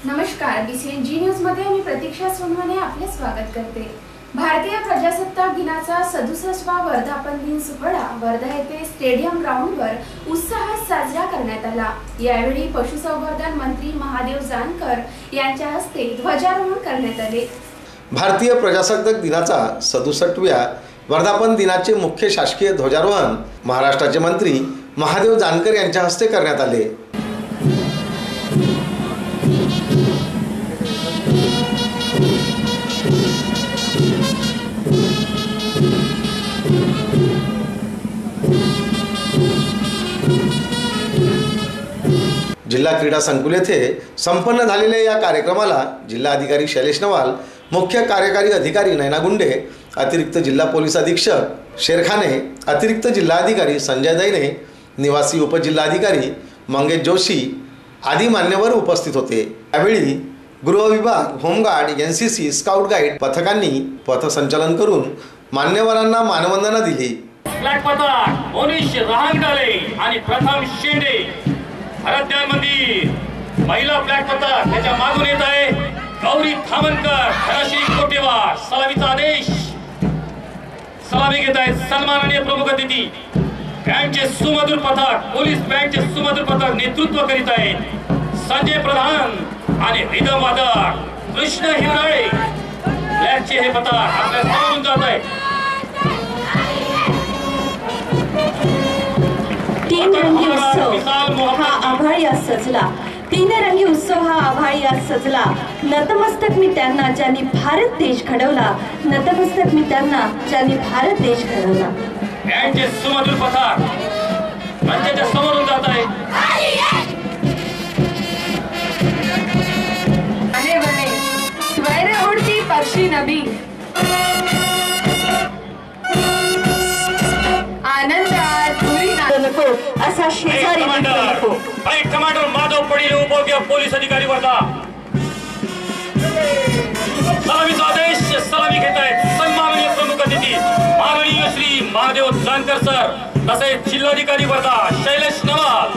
नमस्कार, BCNG news मध्ये मी प्रतीक्षा सोनवणे आपले स्वागत करते। भारतीय प्रजासत्ताक दिनाचा 67वा वर्धापन दिन सोहळा वर्धा येथे स्टेडियम ग्राउंडवर उत्साहात साजरा करण्यात आला। यावेळी पशुसंवर्धन मंत्री महादेव जानकर यांच्या हस्ते ध्वजारोहण करण्यात आले। भारतीय प्रजासत्ताक दिनाचा 67व्या वर्धापन दिनाचे मुख्य शासकीय ध्वजारोहण महाराष्ट्राचे मंत्री महादेव जानकर यांच्या हस्ते करण्यात आले। जिल्हा क्रीडा संकुल येथे संपन्न झालेल्या या कार्यक्रमाला जिल्हाधिकारी शैलेश नवाल, मुख्य कार्यकारी अधिकारी नैना गुंडे, अतिरिक्त जिल्हा पोलीस अधीक्षक शेरखाने, अतिरिक्त जिल्हाधिकारी संजय दैने, निवासी उपजिल्हाधिकारी मंगेश जोशी आदी मान्यवर उपस्थित होते। यावेळी गृह विभाग, होमगार्ड, NCC, स्काउट गाईड पथकांनी पथसंचलन करून मान्यवरांना मानवंदना दिली। फ्लॅग पथक मोनिश रहांगडाले आणि प्रथम शेंडे हरद्याल मंदिर महिला फ्लॅग पथक त्याच्या मागून येत आहे गौरी थामनकर, धनश्री कोटेवार। सलामीचा आदेश सलामी घेत आहेत सन्माननीय प्रमुख अतिथी बँडचे सुमधुर पथक, पोलीस बँडचे सुमधुर पथक नेतृत्व करीत आहेत संजय प्रधान आणि रिदम वादक कृष्ण हिवराळे। फ्लॅगचे हे पथक आपल्या समोरून जात आहे। तीन रंगी उत्सव हा आभाळी आज सजला, तीन रंगी उत्सव हा आभाळी आज सजला। नतमस्तक मी त्यांना ज्यांनी भारत देश घडवला, नतमस्तक मी त्यांना ज्यांनी भारत देश घडवला। बँडचे सुमधुर पथक मंचाच्या समोरून जात आहे। बने बने स्वैर उड़ती पक्षी नबी, आनंदात भुरी नको असा शेजारी नको। फ्लाइट कमांडर माधव पडील, उपयोगी पोलीस अधिकारी वर्धा। सलामीचा आदेश सलामी घेत आहेत सन्माननीय प्रमुख अतिथी माननीय श्री महादेव जानकर सर, तसेच जिल्हाधिकारी वर्धा शैलेश नवाल।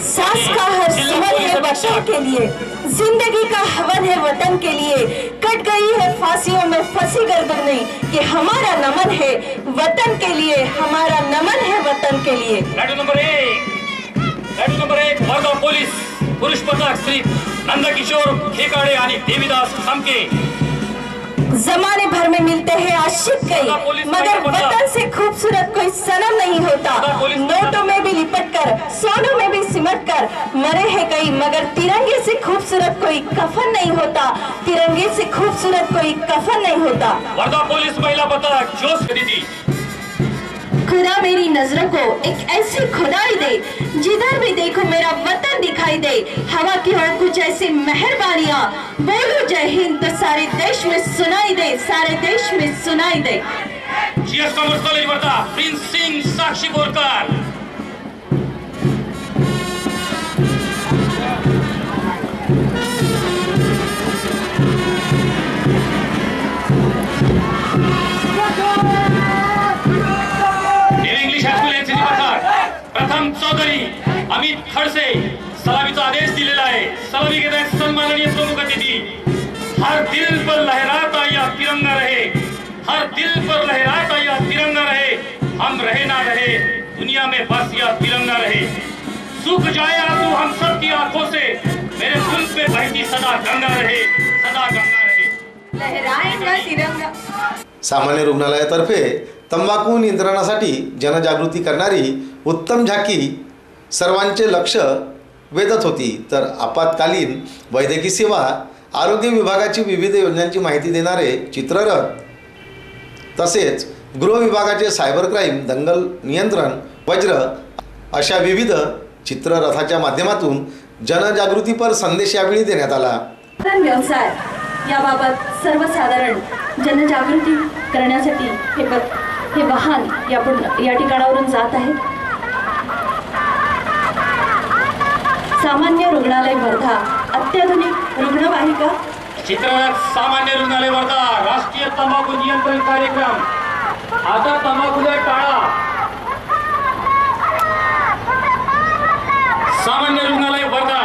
सांस का हर सुमन है वतन के लिए, जिंदगी का हवन है वतन के लिए। कट गई है फांसियों में फंसी गर्दनें कि हमारा नमन है वतन के लिए, हमारा नमन है वतन के लिए। लाडू नंबर एक वर्धा पोलीस पुरुष पथक श्री नंदकिशोर खेकाड़े आणि देवीदास खामके। जमाने भर में मिलते हैं आशिक कई, मगर वतन से खूबसूरत कोई सनम नहीं होता। नोटों में भी लिपट कर, सोनों में भी सिमट कर मरे हैं कई, मगर तिरंगे से खूबसूरत कोई कफन नहीं होता, तिरंगे से खूबसूरत कोई कफन नहीं होता। वर्धा पुलिस महिला पथक जोश दीदी। खुदा मेरी नजरों को एक ऐसी खुदाई दे जिधर भी देखो मेरा वतन दिखाई दे। हवा की हो कुछ ऐसी मेहरबानियां, बोलो जय हिंद तो सारे देश में सुनाई दे, सारे देश में सुनाई दे। GS commerce college Wardha Prince Singh Sakshi Borkar. Pratham Chaudhary Amit Khadse सलामीचा आदेश दिलेला आहे। सलामी घेत आहेत सन्माननीय प्रमुख अतिथी। हर दिल पर लहराता या तिरंगा रहे, हर दिल पर लहराता या तिरंगा रहे, हम रहे ना रहे दुनिया में बस या तिरंगा रहे। सूख जाए आंसू हम सब की आंखों से, मेरे मुल्क में बहती सदा गंगा रहे, सदा गंगा रहे, लहराएगा तिरंगा। सामान्य रुग्णालयातर्फे तंबाखू नियंत्रणासाठी जनजागृती करणारी उत्तम झाकी सर्वांचे लक्ष वेधत होती, तर आपत्कालीन वैद्यकीय सेवा, आरोग्य विभागाची विविध योजनांची माहिती देणारे चित्ररथ, तसेच गृह विभागाचे सायबर क्राईम, दंगल नियंत्रण, वज्र अशा विविध चित्ररथाच्या माध्यमातून जनजागृतीपर संदेश यावेळी देण्यात आला। व्यवसाय याबाबत सर्वसाधारण जनजागृती करण्यासाठी हे वाहन या ठिकाणावरून जात आहे। सामान्य रुग्णालय वर्धा अत्याधुनिक रुग्णवाहिका। चित्ररथ सामान्य रुग्णालय वर्धा राष्ट्रीय तंबाखू नियंत्रण कार्यक्रम। आता तंबाखूला टाळा। सामान्य रुग्णालय वर्धा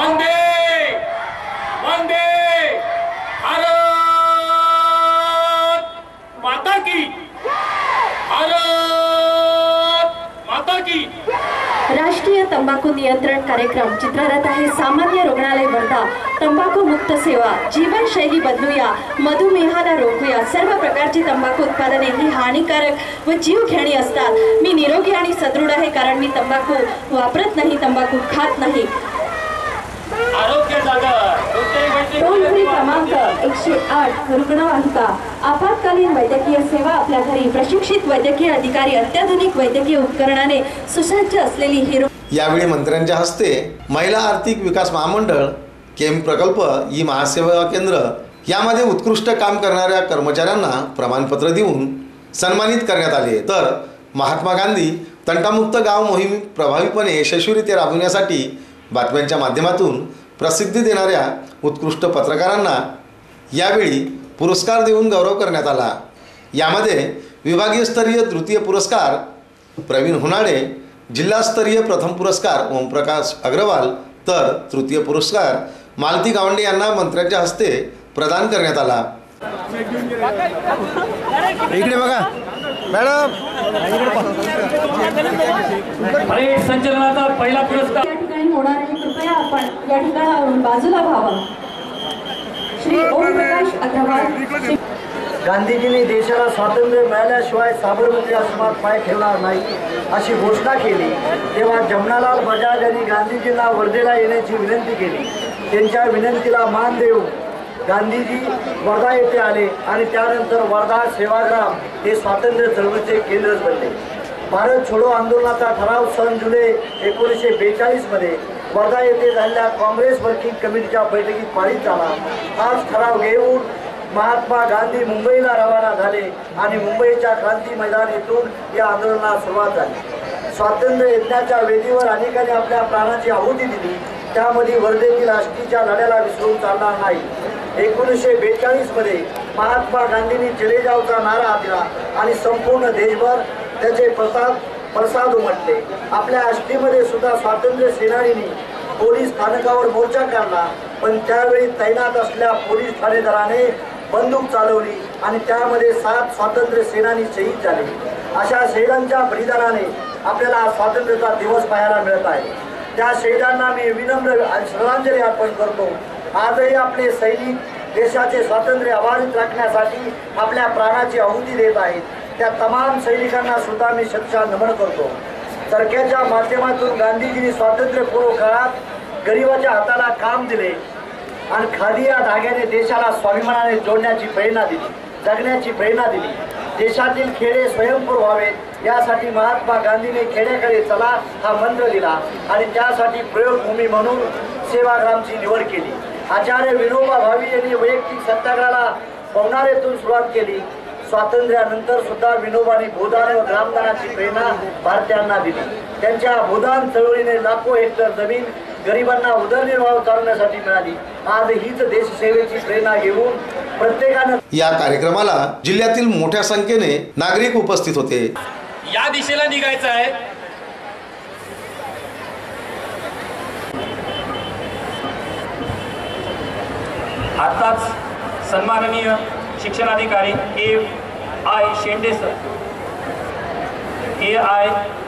वंदे वंदे भारत माता की, भारत माता की। राष्ट्रीय तंबाखू नियंत्रण कार्यक्रम चित्ररथ आहे सामान्य रुग्णालय वर्धा। तंबाखू मुक्त सेवा, जीवनशैली बदलूया, मधुमेहाला रोखूया। सर्व प्रकारची तंबाखू उत्पादने ही हानिकारक व जीवघेणी असतात। मी निरोगी आणि सदृढ आहे कारण मी तंबाखू वापरत नाही, तंबाखू खात नाही। आरोग्य जागा टोल फ्री क्रमांक 108 रुग्णवाहिका, आपत्कालीन वैद्यकीय सेवा आपल्या घरी। प्रशिक्षित वैद्यकीय अधिकारी, अत्याधुनिक वैद्यकीय उपकरणाने सुसज्ज असलेली ही यावेळी मंत्र्यांच्या हस्ते महिला आर्थिक विकास महामंडळ, केम प्रकल्प, ई महासेवा केंद्र यामध्ये उत्कृष्ट काम करणाऱ्या कर्मचाऱ्यांना प्रमाणपत्र देऊन सन्मानित करण्यात आले। तर महात्मा गांधी तंटामुक्त गाव मोहीम प्रभावीपणे यशस्वीरित्या राबविण्यासाठी बातम्यांच्या माध्यमातून प्रसिद्धी देणाऱ्या उत्कृष्ट पत्रकारांना यावेळी पुरस्कार देऊन गौरव करण्यात आला। यामध्ये विभागीय स्तरीय तृतीय पुरस्कार प्रवीण हुनाडे, जिल्हास्तरीय प्रथम पुरस्कार ओमप्रकाश अग्रवाल, तर तृतीय पुरस्कार मालती गावंडे यांना मंत्र्यांच्या हस्ते प्रदान करण्यात आला। इकडे बघा मॅडम, परेड संचलनाचा पहिला पुरस्कार या ठिकाणी होणार आहे, कृपया आपण या ठिकाणावरून बाजूला व्हावं। श्री ओमप्रकाश अग्रवाल। गांधीजींनी देशाला स्वातंत्र्य मिळाल्याशिवाय साबरमती आश्रमात पाय ठेवणार नाही अशी घोषणा केली, तेव्हा जमनालाल बजाज यांनी गांधीजींना वर्धेला येण्याची विनंती केली। त्यांच्या विनंतीला मान देऊन गांधीजी वर्धा येथे आले आणि त्यानंतर वर्धा सेवाग्राम हे स्वातंत्र्य चळवळीचे केंद्रच बनले। भारत छोडो आंदोलनाचा ठराव सन जुलै 1942 मध्ये वर्धा येथे झालेल्या काँग्रेस वर्किंग कमिटीच्या बैठकीत पारित झाला। हाच ठराव घेऊन महात्मा गांधी मुंबईला रवाना झाले आणि मुंबईच्या क्रांती मैदान येथून या आंदोलनाला सुरुवात झाली। स्वातंत्र्य यज्ञाच्या वेदीवर अनेकांनी आपल्या प्राणाची आहुती दिली, त्यामध्ये वर्धेतील आष्टीच्या लढ्याला विसरून चालणार नाही। 1942 मध्ये महात्मा गांधींनी चले जाओचा नारा दिला आणि संपूर्ण देशभर त्याचे प्रसाद उमटले। आपल्या आष्टीमध्ये सुद्धा स्वातंत्र्य सेनानींनी पोलीस स्थानकावर मोर्चा काढला, पण त्यावेळी तैनात असलेल्या पोलीस ठाणेदाराने बंदूक चालवली आणि त्यामध्ये 7 स्वातंत्र्य सेनानी शहीद झाले। अशा शहीदांच्या बलिदानाने आपल्याला स्वातंत्र्याचा दिवस पाहायला मिळत आहे। त्या शहीदांना मी विनम्र श्रद्धांजली अर्पण करतो। आजही आपले सैनिक देशाचे स्वातंत्र्य अबाधित राखण्यासाठी आपल्या प्राणाची आहुती देत आहेत। त्या तमाम सैनिकांना सुद्धा मी शतशः नमन करतो। चरख्याच्या माध्यमातून गांधीजींनी स्वातंत्र्यपूर्व काळात गरिबाच्या हाताला काम दिले आणि खादी या धाग्याने देशाला स्वाभिमानाने जोडण्याची प्रेरणा दिली, जगण्याची प्रेरणा दिली। देशातील खेडे स्वयंपूर व्हावेत यासाठी महात्मा गांधींनी खेड्याकडे चला हा मंत्र दिला आणि त्यासाठी प्रयोगभूमी म्हणून सेवाग्रामची निवड केली। आचार्य विनोबा भावे यांनी वैयक्तिक सत्याग्रहाला पवनारेतून सुरुवात केली। स्वातंत्र्यानंतर सुद्धा विनोबांनी भूदान व ग्रामदानाची प्रेरणा भारतीयांना दिली। त्यांच्या भूदान चळवळीने लाखो हेक्टर जमीन गरिबांना उदरनिर्वाह चालवण्यासाठी मिळाली। आज हीच देशसेवेची प्रेरणा घेऊन प्रत्येकानं या कार्यक्रमाला जिल्ह्यातील मोठ्या संख्येने नागरिक उपस्थित होते। या दिशेला निघायचं आहे। आताच सन्माननीय शिक्षणाधिकारी A.I. शेंडे सर, A.I.